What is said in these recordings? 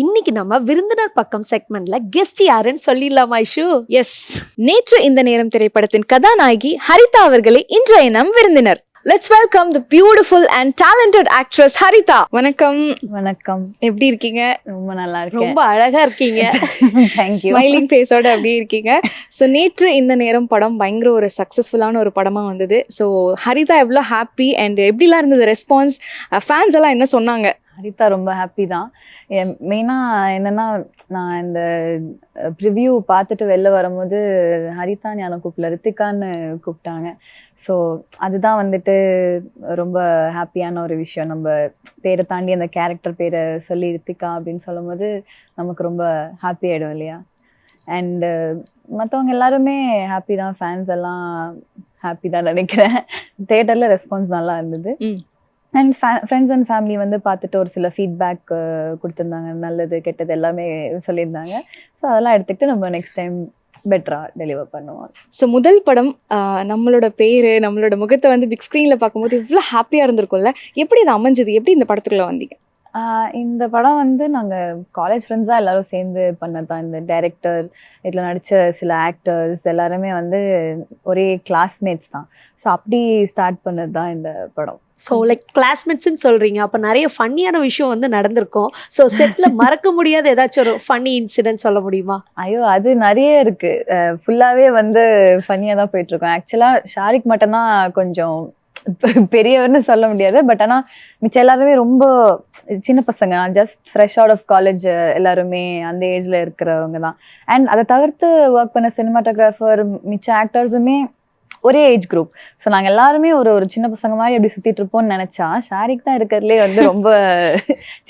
இன்னைக்கு நம்ம விருந்தினர் பக்கம் செக்மெண்ட்ல கெஸ்ட் யாருன்னு சொல்லிடலாமா ஐஷு? எஸ், நேற்று இந்த நேரம் திரைப்படத்தின் கதாநாயகி ஹரிதா அவர்களே இன்றைய நம் விருந்தினர். Let's welcome the beautiful and talented actress Haritha. வணக்கம். வணக்கம். எப்படி இருக்கீங்க? ரொம்ப நல்லா இருக்கேன். ரொம்ப அழகா இருக்கீங்க. தேங்க்யூ. ஸ்மைலிங் ஃபேஸோட அப்படியே இருக்கீங்க. ஸோ நேற்று இந்த நேரம் படம் பயங்கர ஒரு சக்ஸஸ்ஃபுல்லான ஒரு படமா வந்தது. ஸோ ஹரிதா எவ்வளோ ஹாப்பி அண்ட் எப்படிலாம் இருந்தது ரெஸ்பான்ஸ்? ஃபேன்ஸ் எல்லாம் என்ன சொன்னாங்க? ஹரிதா ரொம்ப ஹாப்பி தான். மெயினாக என்னென்னா, நான் இந்த ப்ரிவ்யூ பார்த்துட்டு வெளில வரும்போது ஹரிதான்னு என்னை கூப்பிடல, ரித்திகான்னு கூப்பிட்டாங்க. ஸோ அதுதான் வந்துட்டு ரொம்ப ஹாப்பியான ஒரு விஷயம். நம்ம பேரை தாண்டி அந்த கேரக்டர் பேரை சொல்லி ரித்திகா அப்படின்னு சொல்லும் போது நமக்கு ரொம்ப ஹாப்பி ஆகிடும் இல்லையா? அண்டு மற்றவங்க எல்லாருமே ஹாப்பி தான், ஃபேன்ஸ் எல்லாம் ஹாப்பி தான் நினைக்கிறேன். தேட்டரில் ரெஸ்பான்ஸ் நல்லா இருந்தது. அண்ட் ஃப்ரெண்ட்ஸ் அண்ட் ஃபேமிலி வந்து பார்த்துட்டு ஒரு சில ஃபீட்பேக் கொடுத்துருந்தாங்க, நல்லது கெட்டது எல்லாமே சொல்லியிருந்தாங்க. ஸோ அதெல்லாம் எடுத்துக்கிட்டு நம்ம நெக்ஸ்ட் டைம் பெட்டராக டெலிவர் பண்ணுவோம். ஸோ முதல் படம் நம்மளோட பேர், நம்மளோட முகத்தை வந்து பிக் ஸ்க்ரீனில் பார்க்கும்போது இவ்வளோ ஹாப்பியாக இருந்திருக்கும்ல. எப்படி இது அமைஞ்சது? எப்படி இந்த படத்துக்குள்ளே வந்தீங்க? இந்த படம் வந்து நாங்கள் காலேஜ் ஃப்ரெண்ட்ஸாக எல்லோரும் சேர்ந்து பண்ணது தான். இந்த டைரக்டர், இதில் நடித்த சில ஆக்டர்ஸ் எல்லாருமே வந்து ஒரே கிளாஸ்மேட்ஸ் தான். ஸோ அப்படி ஸ்டார்ட் பண்ணது தான் இந்த படம். ஸோ லைக் கிளாஸ்மேட்ஸ்ன்னு சொல்றீங்க, அப்போ நிறைய ஃபன்னியான விஷயம் வந்து நடந்திருக்கும். ஸோ செட்டில் மறக்க முடியாத ஏதாச்சும் ஒரு ஃபன்னி இன்சிடென்ட் சொல்ல முடியுமா? ஐயோ, அது நிறைய இருக்குது. ஃபுல்லாகவே வந்து ஃபன்னியாக தான் போயிட்டுருக்கோம். ஆக்சுவலாக ஷாரிக் மட்டும்தான் கொஞ்சம் பெரியவர்னு சொல்ல முடியாது. பட் ஆனால் மிச்சம் எல்லாருமே ரொம்ப சின்ன பசங்க. நான் just fresh out of college, எல்லாருமே அந்த ஏஜில் இருக்கிறவங்க தான். அண்ட் அதை தவிர்த்து ஒர்க் பண்ண சினிமாட்டோகிராஃபர், மிச்ச ஆக்டர்ஸுமே ஒரே ஏஜ் குரூப். ஸோ நாங்கள் எல்லாருமே ஒரு சின்ன பசங்க மாதிரி அப்படி சுற்றிட்டு இருப்போம்னு நினச்சா, ஷாரிக் தான் இருக்கிறதுலே வந்து ரொம்ப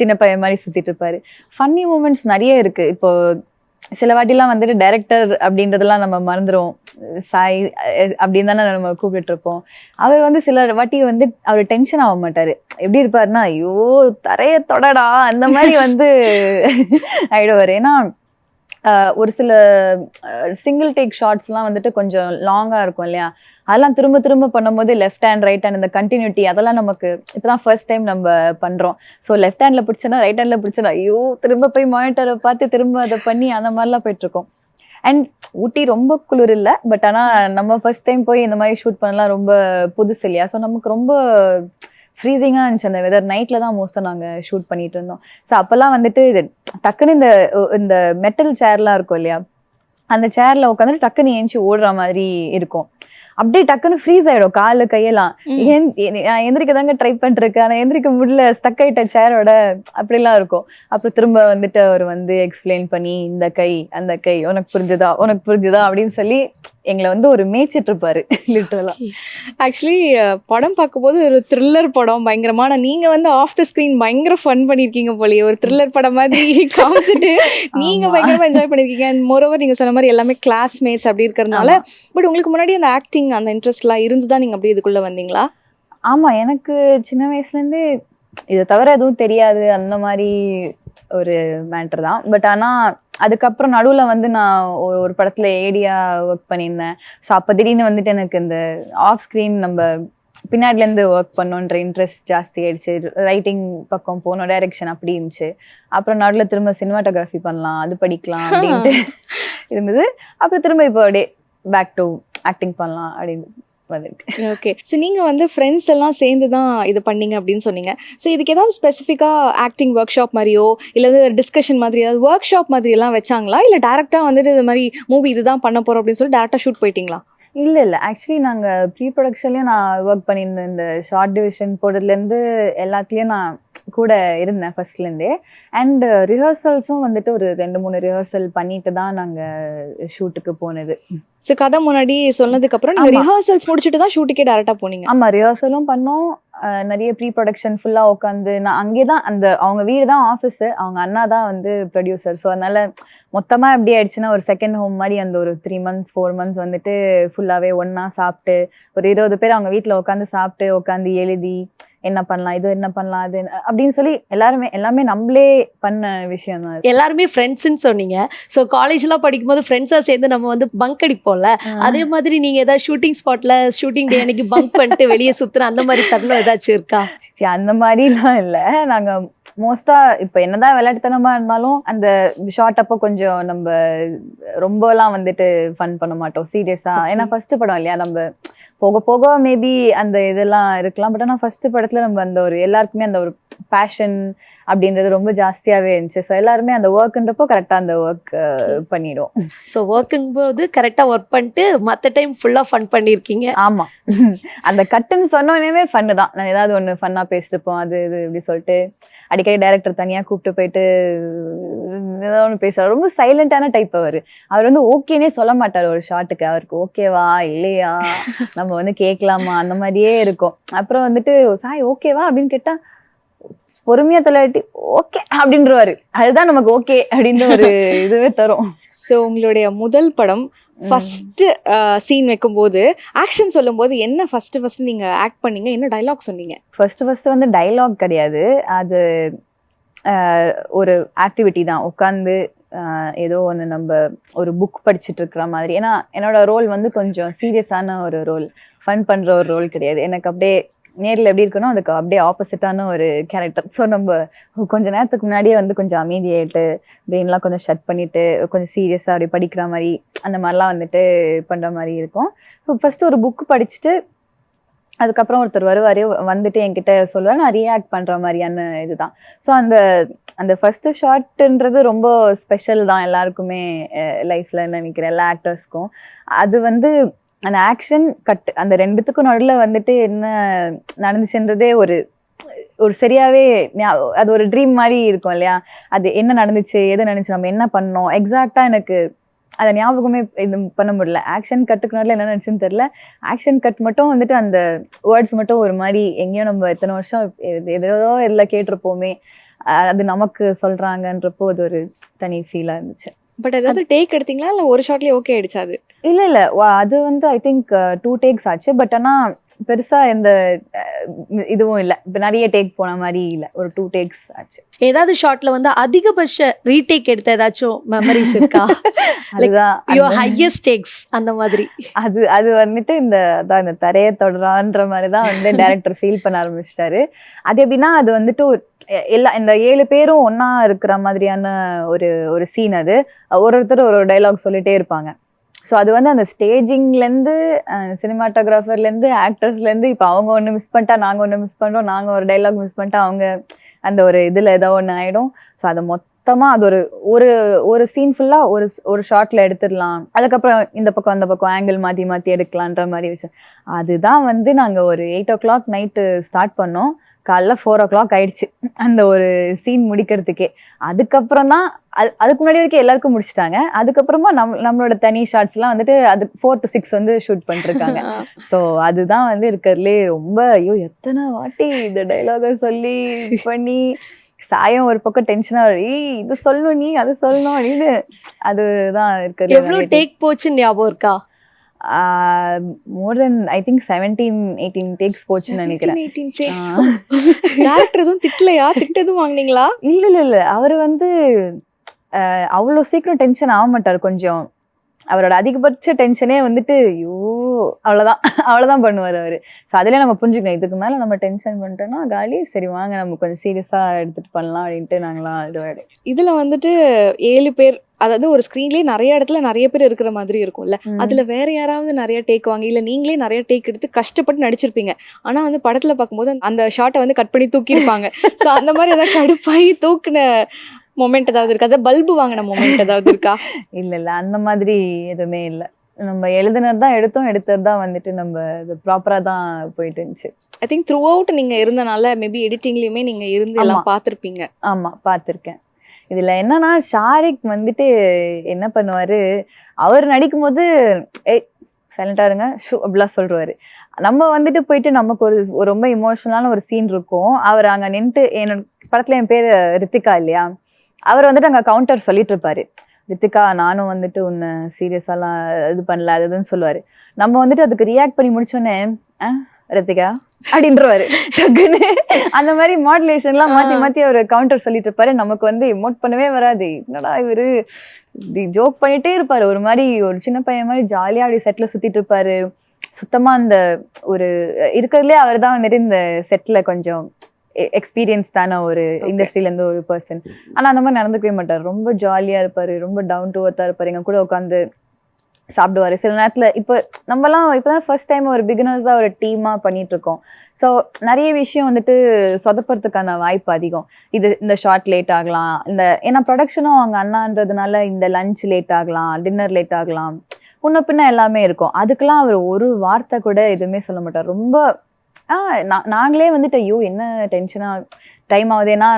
சின்ன பையன் மாதிரி சுற்றிட்டு இருப்பாரு. ஃபன்னி மூமெண்ட்ஸ் நிறைய இருக்குது. இப்போ சில வாட்டிலாம் வந்துட்டு டைரக்டர் அப்படின்றதெல்லாம் நம்ம மறந்துடுவோம். சாய் அப்படின்னு தானே நம்ம கூப்பிட்டு இருப்போம். அவர் வந்து சில வாட்டி வந்து அவர் டென்ஷன் ஆக மாட்டார். எப்படி இருப்பாருன்னா, ஐயோ தரைய தொடடா அந்த மாதிரி வந்து ஆயிடுவார். ஏன்னா ஒரு சில சிங்கிள் டேக் ஷார்ட்ஸ்லாம் வந்துட்டு கொஞ்சம் லாங்காக இருக்கும் இல்லையா? அதெல்லாம் திரும்ப திரும்ப பண்ணும்போது லெஃப்ட் ஹேண்ட் ரைட் ஹேண்ட் இந்த கண்டினியூட்டி அதெல்லாம் நமக்கு இப்போ தான் ஃபர்ஸ்ட் டைம் நம்ம பண்ணுறோம். ஸோ லெஃப்ட் ஹேண்டில் பிடிச்சனா ரைட் ஹேண்டில் பிடிச்சனா ஐயோ திரும்ப போய் மானிட்டரை பார்த்து திரும்ப அதை பண்ணி அந்த மாதிரிலாம் போயிட்டுருக்கோம். அண்ட் ஊட்டி ரொம்ப குளிர் இல்லை, பட் ஆனால் நம்ம ஃபர்ஸ்ட் டைம் போய் இந்த மாதிரி ஷூட் பண்ணலாம், ரொம்ப புதுசு இல்லையா? ஸோ நமக்கு ரொம்ப ஃப்ரீசிங்காக இருந்துச்சு அந்த வெதர். நைட்டில் தான் மோஸ்ட்டாக நாங்கள் ஷூட் பண்ணிட்டு இருந்தோம். ஸோ அப்போல்லாம் வந்துட்டு டக்குன்னு இந்த மெட்டல் சேர்லாம் இருக்கும் இல்லையா, அந்த சேரில் உட்காந்துட்டு டக்குன்னு ஏஞ்சி ஓடுற மாதிரி இருக்கும். அப்படியே டக்குன்னு ஃப்ரீஸ் ஆகிடும் காலு கையெல்லாம். நான் எந்திரிக்க தாங்க ட்ரை பண்ணிருக்கேன், ஆனால் எந்திரிக்க முடியல, ஸ்டக் ஆகிட்ட சேரோட, அப்படிலாம் இருக்கும். அப்புறம் திரும்ப வந்துட்டு அவர் வந்து எக்ஸ்பிளைன் பண்ணி இந்த கை அந்த கை உனக்கு புரிஞ்சுதா உனக்கு புரிஞ்சுதா அப்படின்னு சொல்லி எங்களை வந்து ஒரு மேய்ச்சிட்டு இருப்பாரு லிட்டரலா. ஆக்சுவலி படம் பார்க்கும்போது ஒரு த்ரில்லர் படம் பயங்கரமான, நீங்க வந்து ஆஃப் த ஸ்க்ரீன் பயங்கர ஃபன் பண்ணியிருக்கீங்க போலியே. ஒரு த்ரில்லர் படம் மாதிரி காமிச்சிட்டு நீங்க பயங்கரமா என்ஜாய் பண்ணியிருக்கீங்க. அண்ட் மோரோவர் நீங்க சொன்ன மாதிரி எல்லாமே கிளாஸ்மேட்ஸ் அப்படி இருக்கிறதுனால. பட் உங்களுக்கு முன்னாடி அந்த ஆக்டிங் அந்த இன்ட்ரெஸ்ட்லாம் இருந்துதான் நீங்க அப்படியே இதுக்குள்ள வந்தீங்களா? ஆமா, எனக்கு சின்ன வயசுலேருந்தே இதை தவிர எதுவும் தெரியாது, அந்த மாதிரி ஒரு மேட்டர் தான். பட் ஆனால் அதுக்கப்புறம் நடுவில் வந்து நான் ஒரு படத்தில் ஏடியா ஒர்க் பண்ணியிருந்தேன். ஸோ அப்போ திடீர்னு வந்துட்டு எனக்கு இந்த ஆஃப் ஸ்க்ரீன் நம்ம பின்னாடிலேருந்து ஒர்க் பண்ணோன்ற இன்ட்ரெஸ்ட் ஜாஸ்தி ஆயிடுச்சு. ரைட்டிங் பக்கம் போனோம், டைரக்ஷன் அப்படி இருந்துச்சு. அப்புறம் நடுவில் திரும்ப சினிமாட்டோகிராஃபி பண்ணலாம், அது படிக்கலாம் அப்படின்ட்டு இருந்தது. அப்புறம் திரும்ப இப்போ அப்படியே பேக் டு ஆக்டிங் பண்ணலாம் அப்படின்னு வந்துருக்கு. ஓகே. ஸோ நீங்கள் வந்து ஃப்ரெண்ட்ஸ் எல்லாம் சேர்ந்து தான் இது பண்ணீங்க அப்படின்னு சொன்னீங்க. ஸோ இதுக்கு ஏதாவது ஸ்பெசிஃபிக்காக ஆக்டிங் ஒர்க் ஷாப் மாதிரியோ இல்லை வந்து டிஸ்கஷன் மாதிரி ஏதாவது ஒர்க் ஷாப் மாதிரி எல்லாம் வச்சாங்களா? இல்லை டேரெக்டாக வந்துட்டு இது மாதிரி மூவி இதுதான் பண்ண போகிறோம் அப்படின்னு சொல்லி டேரெக்டாக ஷூட் போயிட்டீங்களா? இல்லை, ஆக்சுவலி நாங்கள் ப்ரீ ப்ரொடக்ஷன்லேயும் நான் ஒர்க் பண்ணியிருந்தேன். இந்த ஷார்ட் டிவிஷன் போடுறதுலேருந்து எல்லாத்துலேயும் நான் கூட இருந்தேன் ஃபர்ஸ்ட்லேருந்தே. அண்ட் ரிஹர்சல்ஸும் வந்துட்டு ஒரு 2-3 ரிஹர்சல் பண்ணிட்டு தான் நாங்கள் ஷூட்டுக்கு போனது. ஸோ கதை முன்னாடி சொன்னதுக்கப்புறம் நீங்கள் ரிஹர்சல்ஸ் முடிச்சுட்டு தான் ஷூட்டுக்கே டேரெக்டாக போனீங்க? ஆமாம், ரிஹர்சலும் பண்ணோம். நிறைய ப்ரீ ப்ரொடக்ஷன் ஃபுல்லாக உட்காந்து நான் அங்கே தான், அவங்க வீடு தான் ஆஃபீஸு, அவங்க அண்ணா தான் வந்து ப்ரொடியூசர். ஸோ அதனால் மொத்தமாக எப்படி ஆயிடுச்சுன்னா ஒரு செகண்ட் ஹோம் மாதிரி அந்த ஒரு 3 months 4 months வந்துட்டு ஃபுல்லாகவே ஒன்றா சாப்பிட்டு ஒரு 20 பேர் அவங்க வீட்டில் உட்காந்து சாப்பிட்டு உட்காந்து எழுதி என்ன பண்ணலாம், இது என்ன பண்ணலாம், அது அப்படின்னு சொல்லி எல்லாமே நம்மளே பண்ண விஷயம் தான். எல்லாருமே ஃப்ரெண்ட்ஸ்ன்னு சொன்னீங்க. ஸோ காலேஜ்லாம் படிக்கும்போது ஃப்ரெண்ட்ஸாக சேர்ந்து நம்ம வந்து பங்க் அடிப்போம்ல, அதே மாதிரி நீங்கள் ஏதாவது ஷூட்டிங் ஸ்பாட்டில் ஷூட்டிங் டே அன்னைக்கு பங்க் பண்ணிட்டு வெளியே சுற்றுற அந்த மாதிரி தருணம் ஏதாச்சும் இருக்கா? அந்த மாதிரிலாம் இல்லை. நாங்கள் மோஸ்ட்டாக இப்போ என்னதான் விளையாட்டுத்தனமாக இருந்தாலும் அந்த ஷார்ட் அப்போ கொஞ்சம் நம்ம ரொம்பலாம் வந்துட்டு ஃபன் பண்ண மாட்டோம் சீரியஸாக. ஏன்னா ஃபர்ஸ்ட் படம் இல்லையா, நம்ம போக போக மேபி அந்த இதெல்லாம் இருக்கலாம். பட் ஆனால் ஃபர்ஸ்ட் படத்தில் நம்ம அந்த ஒரு எல்லாருக்குமே அந்த ஒரு பேஷன் அப்படின்றது ரொம்ப ஜாஸ்தியாகவே இருந்துச்சு. ஸோ எல்லாருமே அந்த ஒர்க்குன்றப்போ கரெக்டாக அந்த ஒர்க் பண்ணிடும். ஸோ ஒர்க்குங் போது கரெக்டாக ஒர்க் பண்ணிட்டு மற்ற டைம் ஃபுல்லாக ஃபன் பண்ணியிருக்கீங்க. ஆமாம், அந்த கட்டுன்னு சொன்னோடனே ஃபன்னு தான். நான் ஏதாவது ஒன்று ஃபன்னாக பேசிட்டுப்போம், அது இது இப்படி சொல்லிட்டு அடிக்கடி டைரக்டர் தனியாக கூப்பிட்டு போயிட்டு ஏதாவது ஒன்று பேசுவார். ரொம்ப சைலண்டான டைப் அவர் வந்து ஓகேனே சொல்ல மாட்டார் ஒரு ஷாட்டுக்கு. அவருக்கு ஓகேவா இல்லையா நம்ம வந்து கேட்கலாமா அந்த மாதிரியே இருக்கும். அப்புறம் வந்துட்டு சாய் ஓகேவா அப்படின்னு கேட்டா பொறுமையா தலையாட்டி ஓகே அப்படின்றவாரு. அதுதான் நமக்கு ஓகே அப்படின்னு ஒரு இதுவே தரும். ஸோ உங்களுடைய முதல் படம் ஃபர்ஸ்ட் சீன் வைக்கும்போது ஆக்ஷன் சொல்லும்போது என்ன ஃபர்ஸ்ட் நீங்க ஆக்ட் பண்ணீங்க, என்ன டைலாக் சொன்னீங்க? ஃபர்ஸ்ட் வந்து டைலாக் கிடையாது, அது ஒரு ஆக்டிவிட்டி தான். உட்காந்து ஏதோ ஒன்று நம்ம ஒரு புக் படிச்சுட்டு இருக்கிற மாதிரி. ஏன்னா என்னோட ரோல் வந்து கொஞ்சம் சீரியஸான ஒரு ரோல், ஃபன் பண்ணுற ஒரு ரோல் கிடையாது. எனக்கு அப்படியே நேரில் எப்படி இருக்கணும் அதுக்கு அப்படியே ஆப்போசிட்டான ஒரு கேரக்டர். ஸோ நம்ம கொஞ்ச நேரத்துக்கு முன்னாடியே வந்து கொஞ்சம் அமைதியாயிட்டு பிரெயின்லாம் கொஞ்சம் ஷட் பண்ணிட்டு கொஞ்சம் சீரியஸாக அப்படி படிக்கிற மாதிரி அந்த மாதிரிலாம் வந்துட்டு பண்ணுற மாதிரி இருக்கும். ஸோ ஃபர்ஸ்ட் ஒரு புக்கு படிச்சுட்டு அதுக்கப்புறம் ஒருத்தர் வருவார், வந்துட்டு என்கிட்ட சொல்லுவார், நான் ரியாக்ட் பண்ணுற மாதிரியான இதுதான். ஸோ அந்த ஃபர்ஸ்ட் ஷார்ட்ன்றது ரொம்ப ஸ்பெஷல் தான் எல்லாருக்குமே லைஃப்பில் நினைக்கிறேன், எல்லா ஆக்டர்ஸ்க்கும். அது வந்து அந்த ஆக்ஷன் கட் அந்த ரெண்டுத்துக்கும் நடுவில் வந்துட்டு என்ன நடந்துச்சுன்றதே ஒரு சரியாகவே அது ஒரு ட்ரீம் மாதிரி இருக்கும் இல்லையா. அது என்ன நடந்துச்சு, எது நடந்துச்சு, நம்ம என்ன பண்ணோம் எக்ஸாக்டாக எனக்கு அதை ஞாபகமே இது பண்ண முடியல. ஆக்ஷன் கட்டுக்கு நடுவில் என்ன நடந்துச்சுன்னு தெரியல. ஆக்ஷன் கட் மட்டும் வந்துட்டு அந்த வேர்ட்ஸ் மட்டும் ஒரு மாதிரி எங்கேயோ நம்ம எத்தனை வருஷம் ஏதோ எல்லாம் கேட்டிருப்போமே, அது நமக்கு சொல்கிறாங்கன்றப்போ அது ஒரு தனி ஃபீலாக இருந்துச்சு. பட் ஏதாவது டேக் எடுத்தீங்களா இல்லை ஒரு ஷாட்லேயே ஓகே ஆயிடுச்சு? அது இல்லை அது வந்து ஐ திங்க் 2 takes ஆச்சு. பட் ஆனால் பெருசாக எந்த இதுவும் இல்லை, இப்போ நிறைய டேக் போன மாதிரி இல்லை, ஒரு 2 takes ஆச்சு. ஏதாவது ஷார்ட்ல வந்து அதிகபட்ச ரீடேக் எடுத்த ஏதாச்சும் மெமரிஸ் இருக்கா? அதுதான் யுவர் ஹையஸ்ட் டேக்ஸ் அந்த மாதிரி. அது வந்துட்டு இந்த தரையை தொடரான்ற மாதிரி தான் வந்து டைரக்டர் ஃபீல் பண்ண ஆரம்பிச்சிட்டாரு. அது எப்படின்னா அது வந்துட்டு இந்த 7 பேரும் ஒன்னா இருக்கிற மாதிரியான ஒரு சீன். அது ஒருத்தர் ஒரு டைலாக் சொல்லிட்டே இருப்பாங்க. ஸோ அது வந்து அந்த ஸ்டேஜிங்லேருந்து சினிமாட்டோகிராஃபர்லேருந்து ஆக்டர்ஸ்லேருந்து இப்போ அவங்க ஒன்று மிஸ் பண்ணிட்டா நாங்கள் ஒன்று மிஸ் பண்ணுறோம், நாங்கள் ஒரு டைலாக் மிஸ் பண்ணிட்டா அவங்க அந்த ஒரு இதில் ஏதோ ஒன்று ஆகிடும். ஸோ அதை மொத்தமாக அது ஒரு சீன் ஃபுல்லாக ஒரு ஷார்ட்டில் எடுத்துடலாம். அதுக்கப்புறம் இந்த பக்கம் அந்த பக்கம் ஆங்கிள் மாற்றி எடுக்கலான்ற மாதிரி விஷயம். அதுதான் வந்து நாங்கள் ஒரு 8 o'clock நைட்டு ஸ்டார்ட் பண்ணோம், காலைல 4 o'clock ஆயிடுச்சு அந்த ஒரு சீன் முடிக்கிறதுக்கே. அதுக்கப்புறம் தான் அதுக்கு முன்னாடி வரைக்கும் எல்லாருக்கும் முடிச்சுட்டாங்க. அதுக்கப்புறமா நம்மளோட தனி ஷார்ட்ஸ்லாம் வந்துட்டு அது 4 to 6 வந்து ஷூட் பண்ணிருக்காங்க. ஸோ அதுதான் வந்து இருக்கிறதுலே ரொம்ப ஐயோ எத்தனை வாட்டி இந்த டைலாக சொல்லி பண்ணி சாயம் ஒரு பக்கம் டென்ஷனாக இது சொல்லணும் நீ அதை சொல்லணும் அப்படின்னு. அதுதான் இருக்கிறது. எவ்வளோ டேக் போச்சுன்னு ஞாபகம் இருக்கா? மோர் தென் ஐ திங்க் 17-18 takes போச்சுன்னு நினைக்கிறேன். டேரக்டர் எதுவும் திட்டலையா? திட்டதும் வாங்கினீங்களா? இல்லை அவர் வந்து அவ்வளோ சீக்கிரம் டென்ஷன் ஆக மாட்டார். கொஞ்சம் அவரோட அதிகபட்ச டென்ஷனே வந்துட்டு ஐயோ அவ்வளோதான் பண்ணுவார் அவர். ஸோ அதிலே நம்ம புரிஞ்சுக்கணும், இதுக்கு மேலே நம்ம டென்ஷன் பண்ணிட்டோம்னா காலி, சரி வாங்க நம்ம கொஞ்சம் சீரியஸாக எடுத்துகிட்டு பண்ணலாம் அப்படின்ட்டு நாங்களாம் இதுவாயிடும். இதில் வந்துட்டு 7 பேர், அதாவது ஒரு ஸ்க்ரீன்லேயே நிறைய இடத்துல நிறைய பேர் இருக்கிற மாதிரி இருக்கும்ல, அதில் வேற யாராவது நிறைய டேக் வாங்கி இல்லை நீங்களே நிறைய டேக் எடுத்து கஷ்டப்பட்டு நடிச்சிருப்பீங்க. ஆனால் வந்து படத்தில் பார்க்கும்போது அந்த ஷார்ட்டை வந்து கட் பண்ணி தூக்கியிருப்பாங்க. ஸோ அந்த மாதிரி ஏதாவது கடுப்பாகி தூக்குன மொமெண்ட் ஏதாவது இருக்கா? அதாவது பல்பு வாங்கின மொமெண்ட் ஏதாவது இருக்கா? இல்லை அந்த மாதிரி எதுவுமே இல்லை. நம்ம எழுதுனது தான் எடுத்தது தான் வந்துட்டு நம்ம இது ப்ராப்பராக தான் போயிட்டு இருந்துச்சு. ஐ திங்க் த்ரூ அவுட் நீங்கள் இருந்தனால மேபி எடிட்டிங்லேயுமே நீங்கள் இருந்து எல்லாம் பார்த்துருப்பீங்க. ஆமாம் பார்த்துருக்கேன். இதில் என்னன்னா ஷாரிக் வந்துட்டு என்ன பண்ணுவார், அவர் நடிக்கும்போது சைலண்டாக இருங்க ஷூ அப்படிலாம் சொல்லுவார். நம்ம வந்துட்டு போயிட்டு நமக்கு ஒரு ரொம்ப இமோஷனலான ஒரு சீன் இருக்கும். அவர் அங்கே நின்றுட்டு, என்னோட படத்தில் என் பேர் ரித்திகா இல்லையா, அவர் வந்துட்டு அங்கே கவுண்டர் சொல்லிட்டு இருப்பாரு, ரித்திகா நானும் வந்துட்டு உன்னை சீரியஸாலாம் இது பண்ணல அதுன்னு சொல்லுவார். நம்ம வந்துட்டு அதுக்கு ரியாக்ட் பண்ணி முடிச்சோன்னே ரித்திகா அப்படின்றவாரு டக்குன்னு. அந்த மாதிரி மாடுலேஷன்லாம் மாற்றி மாற்றி அவர் கவுண்டர் சொல்லிட்டு இருப்பாரு. நமக்கு வந்து எமோட் பண்ணவே வராது. என்னடா இவரு இப்படி ஜோக் பண்ணிட்டே இருப்பாரு. ஒரு மாதிரி ஒரு சின்ன பையன் மாதிரி ஜாலியாக அப்படி செட்டில் சுற்றிட்டு இருப்பாரு. சுத்தமாக அந்த ஒரு இருக்கிறதுலே அவர் தான் வந்துட்டு இந்த செட்டில் கொஞ்சம் எக்ஸ்பீரியன்ஸ் தானே ஒரு இண்டஸ்ட்ரியிலேருந்து ஒரு பர்சன். ஆனால் அந்த மாதிரி நடந்துக்கவே மாட்டார். ரொம்ப ஜாலியாக இருப்பார், ரொம்ப டவுன் டு அர்த்தாக இருப்பார். எங்கள் கூட உட்காந்து சாப்பிடுவாரு. சில நேரத்தில் இப்போ நம்மலாம் இப்போதான் ஃபர்ஸ்ட் டைம் ஒரு பிகினர்ஸ் தான் ஒரு டீமாக பண்ணிட்டு இருக்கோம். ஸோ நிறைய விஷயம் வந்துட்டு சொதப்படுறதுக்கான வாய்ப்பு அதிகம். இந்த ஷார்ட் லேட் ஆகலாம், ஏன்னா ப்ரொடக்ஷனும் அவங்க அண்ணான்றதுனால இந்த லஞ்ச் லேட் ஆகலாம், டின்னர் லேட் ஆகலாம், முன்ன பின்ன எல்லாமே இருக்கும். அதுக்கெல்லாம் அவர் ஒரு வார்த்தை கூட எதுவுமே சொல்ல மாட்டார். ரொம்ப நாங்களே வந்துட்டு ஐயோ என்ன டென்ஷனா டைம் ஆகுது, ஏன்னா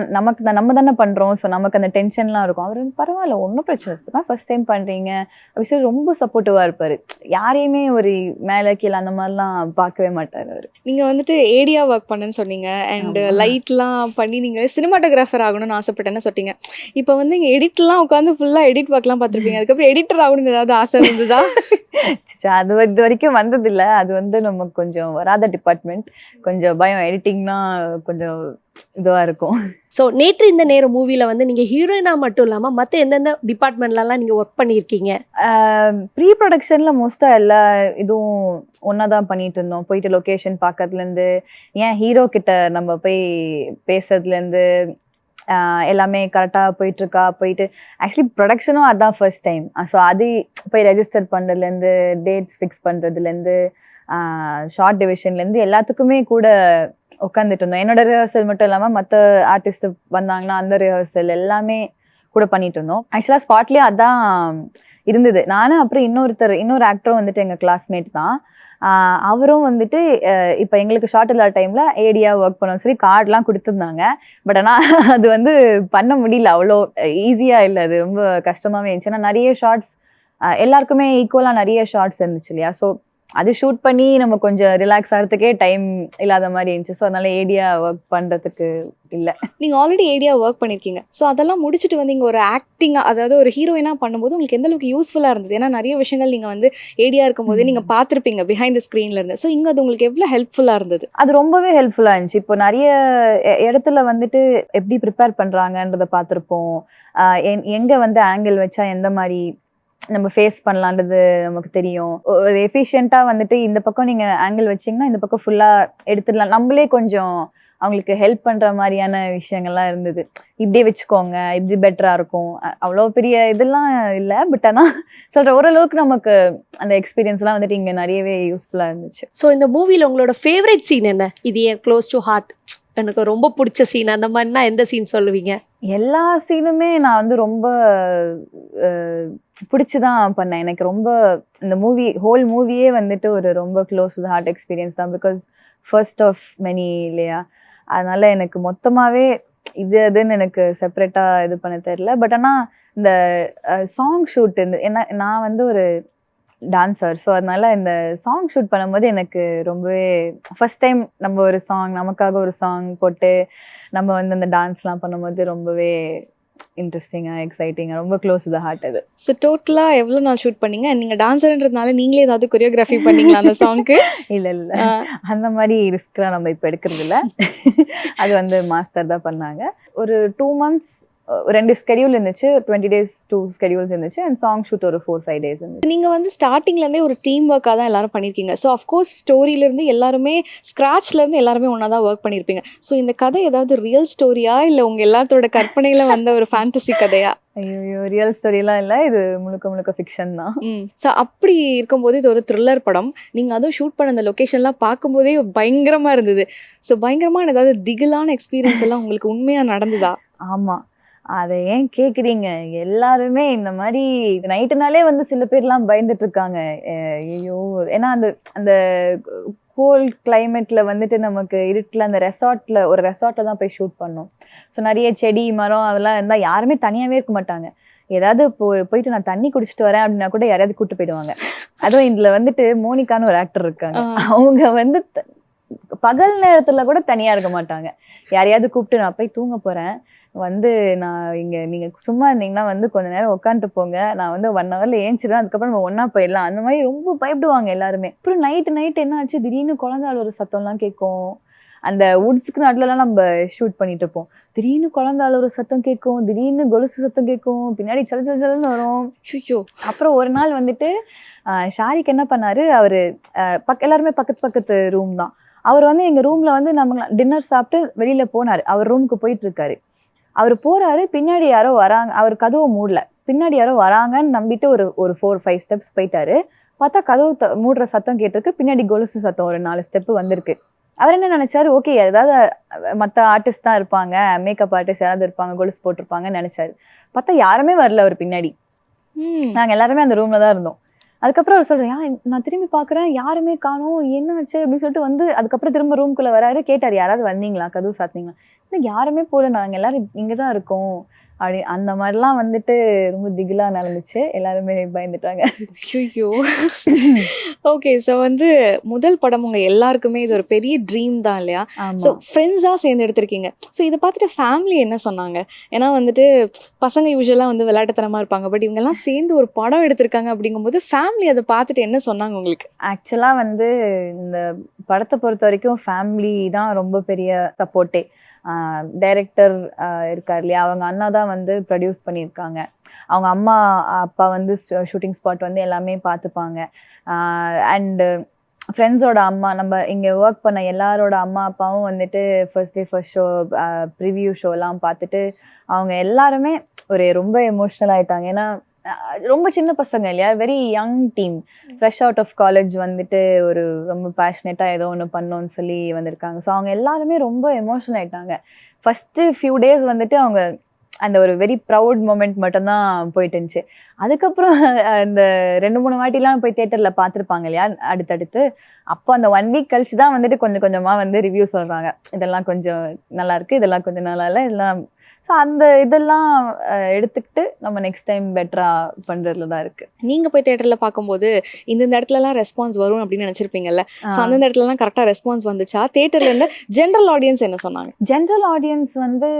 நம்ம தானே பண்றோம். ஸோ நமக்கு அந்த டென்ஷன்லாம் இருக்கும். அவர் பரவாயில்ல, ஒன்றும் பிரச்சனை இல்லை, தான் ஃபர்ஸ்ட் டைம் பண்றீங்க அப்படி சொல்லி ரொம்ப சப்போர்ட்டிவா இருப்பாரு. யாரையுமே ஒரு மேலே கீழே அந்த மாதிரிலாம் பார்க்கவே மாட்டார் அவர். நீங்க வந்துட்டு ஏடியா ஒர்க் பண்ணுன்னு சொன்னீங்க, அண்ட் லைட்லாம் பண்ணி நீங்க சினிமாட்டோகிராஃபர் ஆகணும்னு ஆசைப்பட்டேன்னு சொன்னீங்க. இப்போ வந்து இங்கே எடிட்லாம் உட்காந்து ஃபுல்லா எடிட் ஒர்க்லாம் பார்த்துருப்பீங்க. அதுக்கப்புறம் எடிட்டர் ஆகணும்னு ஏதாவது ஆசை இருந்ததா? அது இது வரைக்கும் வந்ததில்லை. அது வந்து நமக்கு கொஞ்சம் வராத டிபார்ட்மெண்ட். கொஞ்சம் பயம். எடிட்டிங்னா கொஞ்சம் இதுவா இருக்கும். ஸோ நேற்று இந்த நேரம் மூவில வந்து நீங்க ஹீரோயினா மட்டும் இல்லாம மற்ற எந்தெந்த டிபார்ட்மெண்ட்லலாம் நீங்க ஒர்க் பண்ணியிருக்கீங்க? ப்ரீ ப்ரொடக்ஷன்ல மோஸ்டா எல்லா இதுவும் ஒன்னா தான் பண்ணிட்டு இருந்தோம். போயிட்டு லொக்கேஷன் பார்க்கறதுலேருந்து, ஏன் ஹீரோ கிட்ட நம்ம போய் பேசுறதுலேருந்து எல்லாமே கரெக்டாக போயிட்டு ஆக்சுவலி ப்ரொடக்ஷனும் அதுதான் ஃபர்ஸ்ட் டைம். ஸோ அது போய் ரெஜிஸ்டர் பண்ணுறதுலேருந்து, டேட்ஸ் ஃபிக்ஸ் பண்ணுறதுலேருந்து, ஷார்ட் டிவிஷன்லேருந்து எல்லாத்துக்குமே கூட உட்காந்துட்டு இருந்தோம். என்னோட ரிஹர்சல் மட்டும் இல்லாமல் மற்ற ஆர்டிஸ்ட் வந்தாங்கன்னா அந்த ரிஹர்சல் எல்லாமே கூட பண்ணிட்டு இருந்தோம். ஆக்சுவலாக ஸ்பாட்லேயே அதான் இருந்தது. நானும் அப்புறம் இன்னொரு ஆக்டரும் வந்துட்டு எங்கள் கிளாஸ்மேட் தான். அவரும் வந்துட்டு இப்போ எங்களுக்கு ஷார்ட் இல்லாத டைமில் ஏடியா ஒர்க் பண்ணோம்னு சொல்லி கார்டெலாம் கொடுத்துருந்தாங்க. பட் ஆனால் அது வந்து பண்ண முடியல, அவ்வளோ ஈஸியாக இல்லை. அது ரொம்ப கஷ்டமாகவே இருந்துச்சு. ஏன்னா நிறைய ஷார்ட்ஸ் எல்லாருக்குமே ஈக்குவலாக நிறைய ஷார்ட்ஸ் இருந்துச்சு இல்லையா. ஸோ அது ஷூட் பண்ணி நம்ம கொஞ்சம் ரிலாக்ஸ் ஆகிறதுக்கே டைம் இல்லாத மாதிரி இருந்துச்சு. ஸோ அதனால ஏடியா ஒர்க் பண்ணுறதுக்கு இல்லை. நீங்கள் ஆல்ரெடி ஏடியா ஒர்க் பண்ணியிருக்கீங்க. ஸோ அதெல்லாம் முடிச்சுட்டு வந்து இங்கே ஒரு ஆக்டிங்காக, அதாவது ஒரு ஹீரோயினாக பண்ணும்போது உங்களுக்கு எந்த அளவுக்கு யூஸ்ஃபுல்லாக இருந்தது? ஏன்னா நிறைய விஷயங்கள் நீங்கள் வந்து ஏடியா இருக்கும்போதே நீங்கள் பார்த்துருப்பீங்க பிஹைண்ட் த ஸ்க்ரீன்லேருந்து. ஸோ இங்கே அது உங்களுக்கு எவ்வளோ ஹெல்ப்ஃபுல்லாக இருந்தது? அது ரொம்பவே ஹெல்ப்ஃபுல்லாக இருந்துச்சு. இப்போ நிறைய இடத்துல வந்துட்டு எப்படி ப்ரிப்பேர் பண்ணுறாங்கன்றதை பார்த்துருப்போம். எங்கே வந்து ஆங்கிள் வச்சா எந்த மாதிரி நம்ம ஃபேஸ் பண்ணலான்றது நமக்கு தெரியும். ஒரு எஃபிஷியண்ட்டாக வந்துட்டு இந்த பக்கம் நீங்கள் ஆங்கிள் வச்சிங்கன்னா இந்த பக்கம் ஃபுல்லாக எடுத்துடலாம். நம்மளே கொஞ்சம் அவங்களுக்கு ஹெல்ப் பண்ணுற மாதிரியான விஷயங்கள்லாம் இருந்தது. இப்படியே வச்சுக்கோங்க, இப்படி பெட்டராக இருக்கும். அவ்வளோ பெரிய இதெல்லாம் இல்லை, பட் ஆனால் சொல்கிற ஓரளவுக்கு நமக்கு அந்த எக்ஸ்பீரியன்ஸ்லாம் வந்துட்டு இங்கே நிறையவே யூஸ்ஃபுல்லாக இருந்துச்சு. ஸோ இந்த மூவியில் உங்களோட ஃபேவரட் சீன் என்ன? இது ஏன் க்ளோஸ் டு ஹார்ட், எனக்கு ரொம்ப பிடிச்ச சீன், அந்த மாதிரினா எந்த சீன் சொல்லுவீங்க? எல்லா சீனுமே நான் வந்து ரொம்ப பிடிச்சிதான் பண்ணேன். எனக்கு ரொம்ப இந்த ஹோல் மூவியே வந்துட்டு ஒரு ரொம்ப க்ளோஸ் டு ஹார்ட் எக்ஸ்பீரியன்ஸ் தான். பிகாஸ் ஃபர்ஸ்ட் ஆஃப் மெனி இல்லையா. அதனால எனக்கு மொத்தமாகவே அதுன்னு எனக்கு செப்பரேட்டாக இது பண்ண தெரியல. பட் ஆனால் இந்த சாங் ஷூட் ஏன்னா நான் வந்து ஒரு டான்ஸர். ஸோ அதனால இந்த சாங் ஷூட் பண்ணும்போது எனக்கு ரொம்பவே ஃபர்ஸ்ட் டைம் நம்ம ஒரு சாங், நமக்காக ஒரு சாங் போட்டு நம்ம வந்து அந்த டான்ஸ்லாம் பண்ணும்போது ரொம்பவே இன்ட்ரெஸ்டிங்காக எக்ஸைட்டிங்காக ரொம்ப க்ளோஸ் டு த ஹார்ட் அது. ஸோ டோட்டலாக எவ்வளோ நாள் ஷூட் பண்ணீங்க? நீங்கள் டான்ஸர்ன்றதுனால நீங்களே ஏதாவது கொரியோகிராஃபி பண்ணீங்களா அந்த சாங்க்கு? இல்லை அந்த மாதிரி ரிஸ்க்லாம் நம்ம இப்போ எடுக்கிறது இல்லை. அது வந்து மாஸ்டர் தான் பண்ணாங்க. ஒரு 2 months 2 ஸ்கெடியூல் இருந்துச்சு. 20 days 2 ஸ்கெடியூல்ஸ் இருந்துச்சு. அண்ட் சாங் ஷூட் ஒரு 4-5 days இருந்துச்சு. நீங்கள் வந்து ஸ்டார்டிங்லேருந்தே ஒரு டீம் ஒர்க்காக தான் எல்லாரும் பண்ணியிருக்கீங்க. ஸோ அஃப்கோர்ஸ் ஸ்டோரியிலேருந்து எல்லாருமே ஸ்க்ராட்ச்லேருந்து எல்லாருமே ஒன்றா தான் ஒர்க் பண்ணியிருப்பீங்க. ஸோ இந்த கதை ஏதாவது ரியல் ஸ்டோரியா இல்லை உங்கள் எல்லாத்தோட கற்பனையில் வந்த ஒரு ஃபேண்டசி கதையா? ஐயோ, ரியல் ஸ்டோரிலாம் இல்லை, இது முழுக்க ஃபிக்ஷன் தான். ஸோ அப்படி இருக்கும்போது இது ஒரு த்ரில்லர் படம். நீங்கள் அதுவும் ஷூட் பண்ண அந்த லொக்கேஷன்லாம் பார்க்கும்போதே பயங்கரமாக இருந்தது. ஸோ பயங்கரமான ஏதாவது திகிலான எக்ஸ்பீரியன்ஸ் எல்லாம் உங்களுக்கு உண்மையாக நடந்ததா? ஆமாம், அதை ஏன் கேட்குறீங்க? எல்லாருமே இந்த மாதிரி நைட்டுனாலே வந்து சில பேர்லாம் பயந்துட்டு இருக்காங்க. ஐயோ, ஏன்னா அந்த கோல்ட் கிளைமேட்ல வந்துட்டு நமக்கு இருட்டில் அந்த ஒரு ரெசார்ட்டில் தான் போய் ஷூட் பண்ணோம். ஸோ நிறைய செடி மரம் அதெல்லாம் இருந்தால் யாருமே தனியாகவே இருக்க மாட்டாங்க. ஏதாவது போயிட்டு நான் தண்ணி குடிச்சிட்டு வரேன் அப்படின்னா கூட யாரையாவது கூப்பிட்டு போயிடுவாங்க. அதுவும் இதில் வந்துட்டு மோனிகான்னு ஒரு ஆக்டர் இருக்காங்க. அவங்க வந்து பகல் நேரத்தில் கூட தனியாக இருக்க மாட்டாங்க. யாரையாவது கூப்பிட்டு நான் போய் தூங்க போகிறேன், வந்து நான் இங்க நீங்க சும்மா இருந்தீங்கன்னா வந்து கொஞ்ச நேரம் உட்காந்துட்டு போங்க, நான் வந்து 1 ஹவர்ல ஏஞ்சிடுவேன், அதுக்கப்புறம் நம்ம ஒண்ணா போயிடலாம். அந்த மாதிரி ரொம்ப பயப்படுவாங்க எல்லாருமே. அப்புறம் நைட் என்ன ஆச்சு, திடீர்னு குழந்தை அழுவுற சத்தம்லாம் கேட்கும். அந்த வுட்ஸ்க்கு நடுவுலலாம் நம்ம ஷூட் பண்ணிட்டு இருப்போம். திடீர்னு குழந்தை அழுவுற சத்தம் கேட்கும், திடீர்னு கொலுசு சத்தம் கேட்கும், பின்னாடி சல் சல் சல்னு வரும். ஐயோ. அப்புறம் ஒரு நாள் வந்துட்டு ஷாரிக் என்ன பண்ணாரு, அவரு எல்லாருமே பக்கத்து ரூம் தான். அவர் வந்து எங்க ரூம்ல வந்து நம்ம டின்னர் சாப்பிட்டு வெளியில போனாரு. அவர் ரூமுக்கு போயிட்டு இருக்காரு. அவர் போறாரு, பின்னாடி யாரோ வராங்க. அவர் கதவை மூடல, பின்னாடி யாரோ வராங்கன்னு நம்பிட்டு ஒரு 4-5 ஸ்டெப்ஸ் போயிட்டாரு. பார்த்தா கதவு மூடுற சத்தம் கேட்டிருக்கு, பின்னாடி கொலுசு சத்தம் ஒரு 4 ஸ்டெப் வந்திருக்கு. அவர் என்ன நினைச்சாரு, ஓகே ஏதாவது மற்ற ஆர்டிஸ்ட் தான் இருப்பாங்க, மேக்கப் ஆர்டிஸ்ட் யாராவது இருப்பாங்க, கொலுசு போட்டிருப்பாங்கன்னு நினைச்சாரு. பார்த்தா யாருமே வரல அவர் பின்னாடி. நாங்க எல்லாருமே அந்த ரூம்ல தான் இருந்தோம். அதுக்கப்புறம் அவர் சொல்றேன், நான் திரும்பி பாக்குறேன், யாருமே காணோம், என்ன ஆச்சு அப்படின்னு சொல்லிட்டு வந்து அதுக்கப்புறம் திரும்ப ரூம்குள்ள வராரு. கேட்டாரு, யாராவது வந்தீங்களா, கதவு சாத்தினீங்களா? இல்லை யாருமே போல, நாங்க எல்லாரும் இங்கதான் இருக்கோம் அப்படி. அந்த மாதிரிலாம் வந்துட்டு ரொம்ப திகிலா நடந்துச்சு, எல்லாருமே பயந்துட்டாங்க. ஐயோ. ஓகே, ஸோ வந்து முதல் படம் உங்க எல்லாருக்குமே இது ஒரு பெரிய ட்ரீம் தான் இல்லையா? ஸோ ஃப்ரெண்ட்ஸாக சேர்ந்து எடுத்திருக்கீங்க. ஸோ இதை பார்த்துட்டு ஃபேமிலி என்ன சொன்னாங்க? ஏன்னா வந்துட்டு பசங்க யூஸ்வலாக வந்து விளையாட்டுத்தனமாக இருப்பாங்க, பட் இவங்கெல்லாம் சேர்ந்து ஒரு படம் எடுத்திருக்காங்க அப்படிங்கும்போது ஃபேமிலி அதை பார்த்துட்டு என்ன சொன்னாங்க உங்களுக்கு? ஆக்சுவலாக வந்து இந்த படத்தை பொறுத்த வரைக்கும் ஃபேமிலி தான் ரொம்ப பெரிய சப்போர்ட்டே. டைரக்டர் இருக்கார் இல்லையா, அவங்க அண்ணா தான் வந்து ப்ரொடியூஸ் பண்ணியிருக்காங்க. அவங்க அம்மா அப்பா வந்து ஷூட்டிங் ஸ்பாட் வந்து எல்லாமே பார்த்துப்பாங்க. அண்டு ஃப்ரெண்ட்ஸோட அம்மா, நம்ம இங்கே ஒர்க் பண்ண எல்லாரோட அம்மா அப்பாவும் வந்துட்டு first day first show preview ஷோலாம் பார்த்துட்டு அவங்க எல்லாருமே ரொம்ப எமோஷ்னல் ஆகிட்டாங்க. ஏன்னா ரொம்ப சின்ன பசங்க இல்லையா, very young team, fresh out of college வந்துட்டு ரொம்ப பேஷனேட்டாக ஏதோ ஒன்று பண்ணோன்னு சொல்லி வந்திருக்காங்க. ஸோ அவங்க எல்லாருமே ரொம்ப எமோஷனல் ஆகிட்டாங்க. ஃபஸ்ட்டு ஃபியூ டேஸ் வந்துட்டு அவங்க அந்த ஒரு வெரி ப்ரவுட் மூமெண்ட் மட்டும்தான் போயிட்டு இருந்துச்சு. அதுக்கப்புறம் அந்த 2-3 வாட்டிலாம் போய் தேட்டரில் பார்த்துருப்பாங்க இல்லையா அடுத்தடுத்து. அப்போ அந்த 1 வீக் கழிச்சு தான் வந்துட்டு கொஞ்சம் கொஞ்சமாக வந்து ரிவ்யூ சொல்கிறாங்க, இதெல்லாம் கொஞ்சம் நல்லா இருக்குது, இதெல்லாம் கொஞ்சம் நல்லா இல்லை, இதெல்லாம். ஸோ அந்த இதெல்லாம் எடுத்துக்கிட்டு நம்ம நெக்ஸ்ட் டைம் பெட்டராக பண்ணுறதுல தான் இருக்குது. நீங்கள் போய் தேட்டரில் பார்க்கும்போது இந்த இடத்துலலாம் ரெஸ்பான்ஸ் வரும் அப்படின்னு நினச்சிருப்பீங்கல்ல, ஸோ அந்த இடத்துலலாம் கரெக்டாக ரெஸ்பான்ஸ் வந்துச்சா? தேட்டரில் இருந்து ஜென்ரல் ஆடியன்ஸ் என்ன சொன்னாங்க? ஜென்ரல் ஆடியன்ஸ் வந்து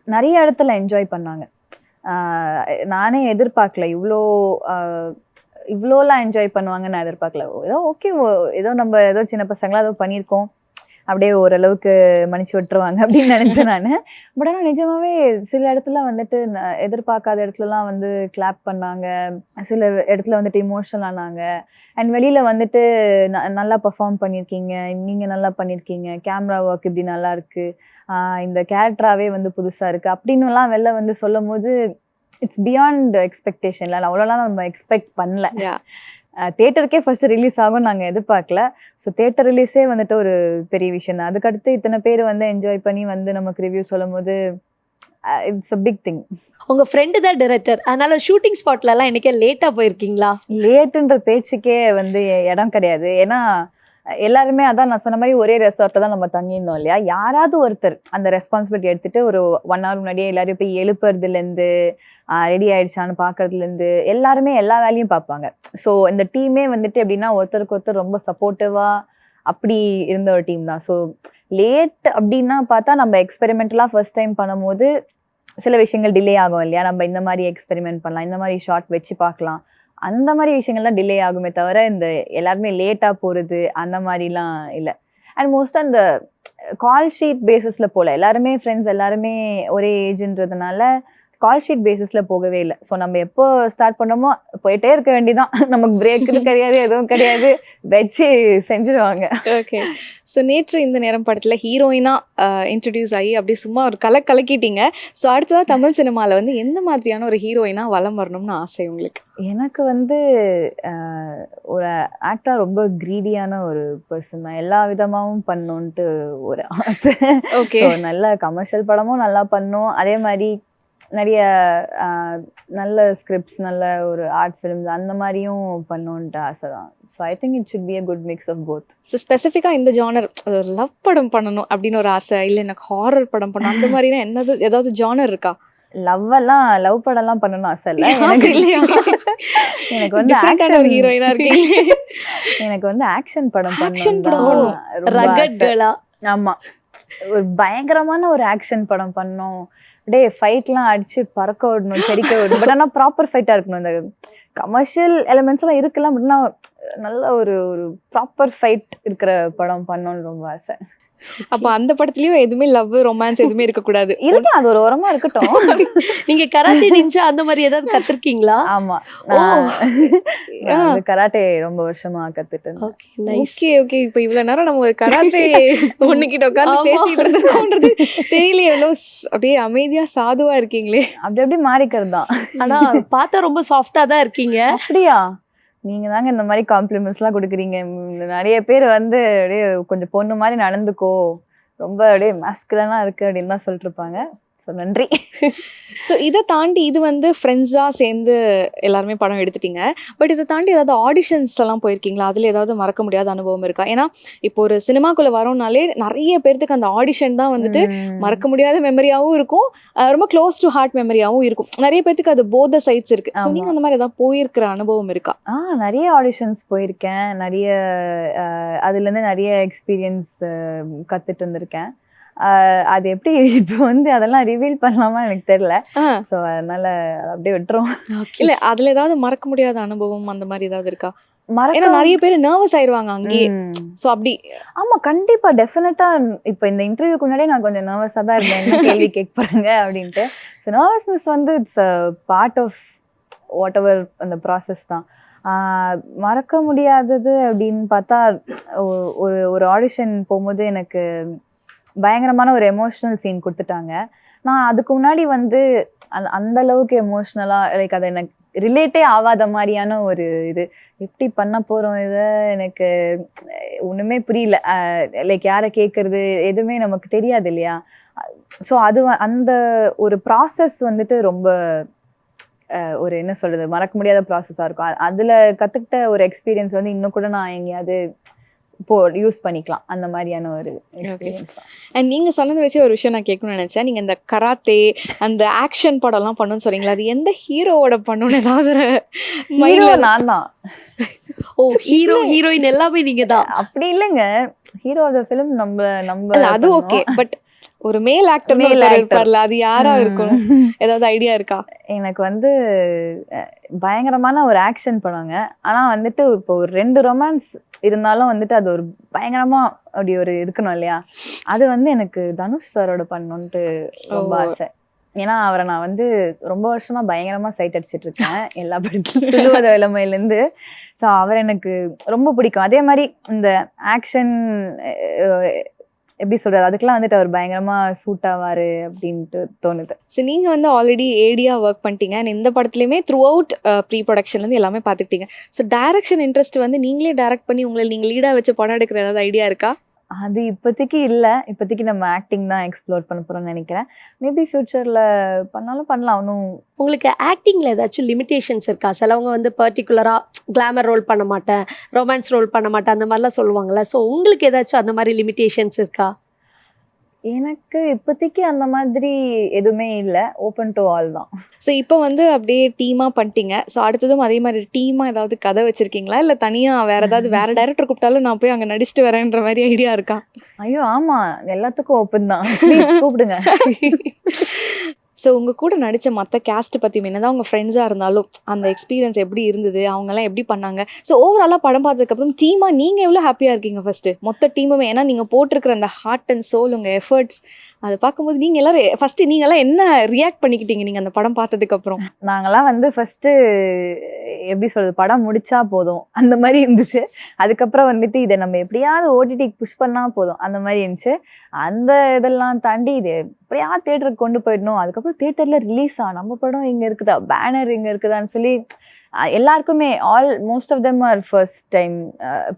நிறைய இடத்துல என்ஜாய் பண்ணாங்க. நானே எதிர்பார்க்கல இவ்வளோலாம் என்ஜாய் பண்ணுவாங்கன்னு நான் எதிர்பார்க்கல. ஏதோ ஓகே, ஏதோ நம்ம ஏதோ சின்ன பசங்களாம் ஏதோ பண்ணியிருக்கோம், அப்படியே ஓரளவுக்கு மன்னிச்சு விட்டுருவாங்க அப்படின்னு நினச்சேன் நான். பட் ஆனால் நிஜமாவே சில இடத்துல வந்துட்டு எதிர்பார்க்காத இடத்துலலாம் வந்து கிளாப் பண்ணாங்க, சில இடத்துல வந்துட்டு இமோஷனல் ஆனாங்க. அண்ட் வெளியில் வந்துட்டு நல்லா பர்ஃபார்ம் பண்ணியிருக்கீங்க, நீங்கள் நல்லா பண்ணியிருக்கீங்க, கேமரா ஒர்க் இப்படி நல்லா இருக்குது, இந்த கேரக்டராகவே வந்து புதுசாக இருக்குது அப்படின்னுலாம் வெளில வந்து சொல்லும் போது இட்ஸ் பியாண்ட் எக்ஸ்பெக்டேஷன்ல. அவ்வளோலாம் நம்ம எக்ஸ்பெக்ட் பண்ணல. தேட்டருக்கே ஃபர்ஸ்ட் ரிலீஸ் ஆகும் நாங்கள் எதிர்பார்க்கல. ஸோ தேட்டர் ரிலீஸே வந்துட்டு ஒரு பெரிய விஷயம் தான். அதுக்கடுத்து இத்தனை பேர் வந்து என்ஜாய் பண்ணி வந்து நமக்கு ரிவ்யூ சொல்லும் போது இட்ஸ் அ பிக் திங். உங்க ஃப்ரெண்டு தான் டைரக்டர், அதனால ஷூட்டிங் ஸ்பாட்லலாம் என்னைக்கே லேட்டாக போயிருக்கீங்களா? லேட்டுன்ற பேச்சுக்கே வந்து இடம் கிடையாது. ஏன்னா எல்லாருமே அதான் நான் சொன்ன மாதிரி ஒரே ரெசார்ட்டில் தான் நம்ம தங்கியிருந்தோம் இல்லையா, யாராவது ஒருத்தர் அந்த ரெஸ்பான்சிபிலிட்டி எடுத்துகிட்டு ஒரு 1 hour முன்னாடியே எல்லாரையும் போய் எழுப்புறதுலேருந்து ரெடி ஆயிடுச்சான்னு பார்க்கறதுலேருந்து எல்லாருமே எல்லா வேலையும் பார்ப்பாங்க. ஸோ இந்த டீமே வந்துட்டு எப்படின்னா ஒருத்தருக்கு ஒருத்தர் ரொம்ப சப்போர்ட்டிவாக அப்படி இருந்த ஒரு டீம் தான். ஸோ லேட் அப்படின்னா பார்த்தா நம்ம எக்ஸ்பெரிமெண்டலாக ஃபர்ஸ்ட் டைம் பண்ணும்போது சில விஷயங்கள் டிலே ஆகும் இல்லையா, நம்ம இந்த மாதிரி எக்ஸ்பெரிமெண்ட் பண்ணலாம், இந்த மாதிரி ஷார்ட் வச்சு பார்க்கலாம், அந்த மாதிரி விஷயங்கள்லாம் டிலே ஆகுமே தவிர இந்த எல்லாருமே லேட்டாக போகிறது அந்த மாதிரிலாம் இல்லை. அண்ட் மோஸ்ட்டாக அந்த கால் ஷீட் பேசிஸில் போகல, எல்லாருமே ஃப்ரெண்ட்ஸ் எல்லாருமே ஒரே ஏஜ்ன்றதுனால கால் ஷீட் பேசிஸில் போகவே இல்லை. ஸோ நம்ம எப்போ ஸ்டார்ட் பண்ணோமோ போயிட்டே இருக்க வேண்டிதான், நமக்கு பிரேக்குன்னு கிடையாது, எதுவும் கிடையாது, வச்சு செஞ்சுருவாங்க. ஓகே, ஸோ நேற்று இந்த நேரம் படத்தில் ஹீரோயினாக இன்ட்ரடியூஸ் ஆகி அப்படி சும்மா ஒரு கலக்கிட்டீங்க. ஸோ அடுத்ததான் தமிழ் சினிமாவில் வந்து எந்த மாதிரியான ஒரு ஹீரோயினாக வலம் வரணும்னு ஆசை உங்களுக்கு? எனக்கு வந்து ஒரு ஆக்டர் ரொம்ப க்ரீடியான ஒரு பர்சன் தான், எல்லா விதமாகவும் பண்ணணுன்ட்டு ஒரு ஆசை. ஓகே, நல்ல கமர்ஷியல் படமும் நல்லா பண்ணும், அதே மாதிரி நிறைய நல்ல ஸ்கிரிப்ட்ஸ், நல்ல ஒரு ஆர்ட் ஃபிலிம்ஸ் அந்த மாதிரியும் பண்ணணுன்ட்டு ஆசை தான். So I think it should be a good mix of both. So ஸ்பெசிஃபிக்காக இந்த ஜானர் ஒரு லவ் படம் பண்ணணும் அப்படின்னு ஒரு ஆசை, இல்லை எனக்கு ஹாரர் படம் பண்ணணும் அந்த மாதிரினா ஏதாவது ஜானர் இருக்கா? லவ் படம்லாம் பண்ணணும் ஆசை இல்லை எனக்கு வந்து ஹீரோயினா இருக்கு. எனக்கு வந்து ஆக்ஷன் படம் ஆக்ஷன் படம் ரகட் கேர்லா. ஆமா, ஒரு பயங்கரமான ஒரு ஆக்ஷன் படம் பண்ணோம், அப்படியே ஃபைட்லாம் அடிச்சு பறக்க விடணும், தெறிக்க விடணும். பட் ஆனால் ப்ராப்பர் ஃபைட்டாக இருக்கணும். இந்த கமர்ஷியல் எலிமெண்ட்ஸ் எல்லாம் இருக்கலாம், பட் ஆனால் நல்ல ஒரு ஒரு ப்ராப்பர் ஃபைட் இருக்கிற படம் பண்ணணும்னு ரொம்ப ஆசை. அப்ப அந்த படத்துலயும் எதுவுமே லவ் ரொமான்ஸ் எதுவுமே இருக்கக்கூடாது. இருக்கு, அது ஒரு ஓரமா இருக்கட்டும். நீங்க கராத்தே நிஞ்சா அந்த மாதிரி ஏதாவது கத்துருக்கீங்களா? ஆமா, கராட்டே ரொம்ப வருஷமா கத்துட்டு. Okay okay. இப்ப இவ்வளவு நேரம் நம்ம ஒரு கராத்தே ஒண்ணுகிட்ட உட்கார்ந்து பேசிட்டு இருந்தோம்ன்றது தெரியல. எவ்வளவு அப்படியே அமைதியா சாதுவா இருக்கீங்களே. அப்படி அப்படி மாறிக்கிறது தான். ஆனா பார்த்தா ரொம்ப சாஃப்டா தான் இருக்கீங்க. அப்படியா? நீங்க தாங்க இந்த மாதிரி காம்ப்ளிமெண்ட்ஸ் எல்லாம் கொடுக்குறீங்க. நிறைய பேர் வந்து அப்படியே கொஞ்சம் பொண்ணு மாதிரி நடந்துக்கோ, ரொம்ப அப்படியே மாஸ்குலனா இருக்கு அப்படின்னு தான் சொல்லிட்டு இருப்பாங்க. ஸோ நன்றி. ஸோ இதை தாண்டி இது வந்து ஃப்ரெண்ட்ஸாக சேர்ந்து எல்லாருமே படம் எடுத்துட்டீங்க. பட் இதை தாண்டி ஏதாவது ஆடிஷன்ஸ் எல்லாம் போயிருக்கீங்களா? அதில் ஏதாவது மறக்க முடியாத அனுபவம் இருக்கா? ஏன்னா இப்போ ஒரு சினிமாக்குள்ளே வரோம்னாலே நிறைய பேர்த்துக்கு அந்த ஆடிஷன் தான் வந்துட்டு மறக்க முடியாத மெமரியாகவும் இருக்கும், ரொம்ப க்ளோஸ் டு ஹார்ட் மெமரியாகவும் இருக்கும். நிறைய பேர்த்துக்கு அது போத சைட்ஸ் இருக்கு. ஸோ நீங்கள் அந்த மாதிரி ஏதாவது போயிருக்கிற அனுபவம் இருக்கா? நிறைய ஆடிஷன்ஸ் போயிருக்கேன். நிறைய அதுலேருந்து நிறைய எக்ஸ்பீரியன்ஸ் கற்றுட்டு வந்திருக்கேன். அது எப்படி இப்போ வந்து அதெல்லாம் ரிவீல் பண்ணலாமா எனக்கு தெரியல. ஸோ அதனால அப்படியே விட்டுரும். இல்லை, அதில் ஏதாவது மறக்க முடியாத அனுபவம் அந்த மாதிரி ஏதாவது இருக்கா? ஏன்னா நிறைய பேர் நர்வஸ் ஆயிடுவாங்க அங்கேயே. ஸோ அப்படி. ஆமாம், கண்டிப்பாக டெஃபினட்டாக. இப்போ இந்த இன்டர்வியூக்கு முன்னாடியே நான் கொஞ்சம் நர்வஸாக தான் இருந்தேன், என்ன கேள்வி கேட்க போகிறாங்க அப்படின்ட்டு. ஸோ நர்வஸ்னஸ் வந்து it's a part of whatever அந்த ப்ராசஸ் தான். மறக்க முடியாதது அப்படின்னு பார்த்தா ஒரு ஆடிஷன் போகும்போது எனக்கு பயங்கரமான ஒரு எமோஷ்னல் சீன் கொடுத்துட்டாங்க. நான் அதுக்கு முன்னாடி வந்து அந்த அளவுக்கு எமோஷ்னலாக லைக் அதை எனக்கு ரிலேட்டே ஆகாத மாதிரியான ஒரு இது, எப்படி பண்ண போகிறோம் இதை எனக்கு ஒன்றுமே புரியல. லைக் யாரை கேட்குறது எதுவுமே நமக்கு தெரியாது இல்லையா. ஸோ அது அந்த ஒரு ப்ராசஸ் வந்துட்டு ரொம்ப ஒரு என்ன சொல்கிறது, மறக்க முடியாத ப்ராசஸாக இருக்கும். அதில் கற்றுக்கிட்ட ஒரு எக்ஸ்பீரியன்ஸ் வந்து இன்னும் கூட நான் எங்கேயாவது இப்போ யூஸ் பண்ணிக்கலாம், அந்த மாதிரியான ஒரு எக்ஸ்பீரியன்ஸ். அண்ட் நீங்கள் சொன்னதை வச்சு ஒரு விஷயம் நான் கேட்கணும்னு நினச்சேன். நீங்கள் இந்த கராத்தே அந்த ஆக்ஷன் படம்லாம் பண்ணணும்னு சொன்னீங்களா, அது எந்த ஹீரோவோட பண்ணணும்னு ஏதாவது மைண்டில்? நான் தான். ஓ, ஹீரோ ஹீரோயின் எல்லாமே நீங்க தான்? அப்படி இல்லைங்க, ஹீரோ ஆஃப் த ஃபிலிம் நம்ம அது ஓகே. பட் ஒரு மேல் ஆக்டர் இருப்பார்ல, அது யாரா இருக்கும்? ஏதாவது ஐடியா இருக்கா? எனக்கு வந்து பயங்கரமான ஒரு ஆக்ஷன் படங்க. ஆனா வந்துட்டு இப்போ ஒரு 2 ரொமான்ஸ் இருந்தாலும் வந்துட்டு அது ஒரு பயங்கரமா அப்படி ஒரு இருக்கணும் இல்லையா. அது வந்து எனக்கு தனுஷ் சாரோட பண்ணணும்ட்டு ரொம்ப ஆசை. ஏன்னா அவரை நான் வந்து ரொம்ப வருஷமா பயங்கரமா சைட் அடிச்சிட்டு இருக்கேன் எல்லா படத்துலையும், துளுவத இளமையிலேருந்து. ஸோ அவர் எனக்கு ரொம்ப பிடிக்கும். அதே மாதிரி இந்த ஆக்ஷன் எப்படி சொல்றது, அதுக்கெல்லாம் வந்துட்டு அவர் பயங்கரமா சூட் ஆவாரு அப்படின்ட்டு தோணுது. ஸோ நீங்க வந்து ஆல்ரெடி ஏடியா ஒர்க் பண்ணிட்டீங்க. இந்த படத்துலையுமே த்ரூ அவுட் ப்ரீ ப்ரொடக்ஷன்லேருந்து எல்லாமே பார்த்துக்கிட்டீங்க. ஸோ டைரக்ஷன் இன்ட்ரெஸ்ட் வந்து நீங்களே டைரக்ட் பண்ணி உங்களை நீங்கள் லீடாக வச்சு படம் எடுக்கிற ஏதாவது ஐடியா இருக்கா? அது இப்போதைக்கு இல்லை. இப்போதைக்கு நம்ம ஆக்டிங் தான் எக்ஸ்ப்ளோர் பண்ண போகிறோம்னு நினைக்கிறேன். மேபி ஃப்யூச்சரில் பண்ணாலும் பண்ணலாம். ஒன்றும் உங்களுக்கு ஆக்டிங்கில் ஏதாச்சும் லிமிட்டேஷன்ஸ் இருக்கா? சிலவங்க வந்து பர்டிகுலராக கிளாமர் ரோல் பண்ண மாட்டேன், ரொமான்ஸ் ரோல் பண்ண மாட்டேன், அந்த மாதிரிலாம் சொல்லுவாங்கள்ல. ஸோ உங்களுக்கு ஏதாச்சும் அந்த மாதிரி லிமிட்டேஷன்ஸ் இருக்கா? எனக்கு இப்போதைக்கு அந்த மாதிரி எதுவுமே இல்லை, ஓப்பன் டு ஆல் தான். ஸோ இப்போ வந்து அப்படியே டீமாக பண்ணிட்டீங்க. ஸோ அடுத்ததும் அதே மாதிரி டீமாக ஏதாவது கதை வச்சுருக்கீங்களா, இல்லை தனியாக வேறு ஏதாவது வேறு டைரக்டர் கூப்பிட்டாலும் நான் போய் அங்கே நடிச்சுட்டு வரேன்ற மாதிரி ஐடியா இருக்கா? ஐயோ ஆமாம், எல்லாத்துக்கும் ஓப்பன் தான், கூப்பிடுங்க. ஸோ உங்கள் கூட நடித்த மற்ற கேஸ்ட் பற்றியும் என்னதான் உங்கள் ஃப்ரெண்ட்ஸாக இருந்தாலும் அந்த எக்ஸ்பீரியன்ஸ் எப்படி இருந்தது, அவங்கெல்லாம் எப்படி பண்ணாங்க? ஸோ ஓவராலாக படம் பார்த்ததுக்கப்புறம் டீமாக நீங்கள் எவ்வளோ ஹாப்பியாக இருக்கீங்க ஃபஸ்ட்டு மொத்த டீமுமே? ஏன்னா நீங்கள் போட்டிருக்கிற அந்த ஹார்ட் அண்ட் சோல், உங்கள் எஃபர்ட்ஸ், அதை பார்க்கும்போது நீங்கள் எல்லோரும் ஃபஸ்ட்டு நீங்கள்லாம் என்ன ரியாக்ட் பண்ணிக்கிட்டீங்க நீங்கள் அந்த படம் பார்த்ததுக்கப்புறம்? நாங்கள்லாம் வந்து ஃபஸ்ட்டு எப்படி சொல்கிறது, படம் முடிச்சா போதும் அந்த மாதிரி இருந்துச்சு. அதுக்கப்புறம் வந்துட்டு இதை நம்ம எப்படியாவது ஓடிடிக்கு புஷ் பண்ணால் போதும் அந்த மாதிரி இருந்துச்சு. அந்த இதெல்லாம் தாண்டி இது எப்படியாவது தேட்டருக்கு கொண்டு போயிடணும், அதுக்கப்புறம் தேட்டரில் ரிலீஸா நம்ம படம் இங்கே இருக்குதா, பேனர் இங்கே இருக்குதான்னு சொல்லி எல்லாருக்குமே most of them are first time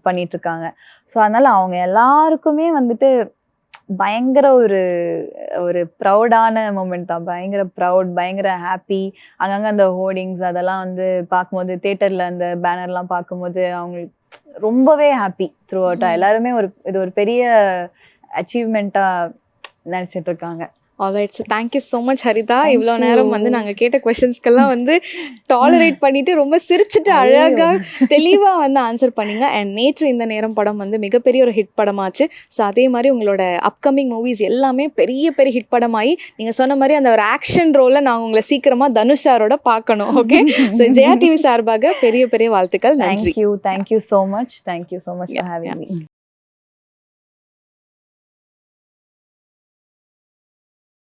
பண்ணிகிட்ருக்காங்க. ஸோ அதனால் அவங்க எல்லாருக்குமே வந்துட்டு பயங்கர ஒரு ஒரு ப்ரௌடான மூமெண்ட் தான். பயங்கர ப்ரௌட், பயங்கர ஹாப்பி. அங்கங்கே அந்த ஹோர்டிங்ஸ் அதெல்லாம் வந்து பார்க்கும்போது, தேட்டரில் அந்த பேனர்லாம் பார்க்கும்போது அவங்களுக்கு ரொம்பவே ஹாப்பி த்ரூ அவுட்டாக. எல்லாருமே இது ஒரு பெரிய அச்சீவ்மெண்ட்டாக நினச்சிட்டு இருக்காங்க. Alright, so thank you so much Haritha. Thank இவ்வளோ you. நேரம் வந்து நாங்கள் கேட்ட கொஷின்ஸ்க்கெல்லாம் வந்து டாலரேட் பண்ணிட்டு ரொம்ப சிரிச்சுட்டு அழகாக தெளிவாக வந்து ஆன்சர் பண்ணீங்க. அண்ட் நேற்று இந்த நேரம் படம் வந்து மிகப்பெரிய ஒரு ஹிட் படமாச்சு. ஸோ அதே மாதிரி உங்களோட அப்கமிங் மூவிஸ் எல்லாமே பெரிய பெரிய ஹிட் படமாகி நீங்கள் சொன்ன மாதிரி அந்த ஒரு ஆக்ஷன் ரோலில் நாங்கள் உங்களை சீக்கிரமாக தனுஷ் சாரோட பார்க்கணும். ஓகே, ஸோ ஜெயா டிவி சார்பாக பெரிய பெரிய வாழ்த்துக்கள். நன்றி. Thank you so much for having me.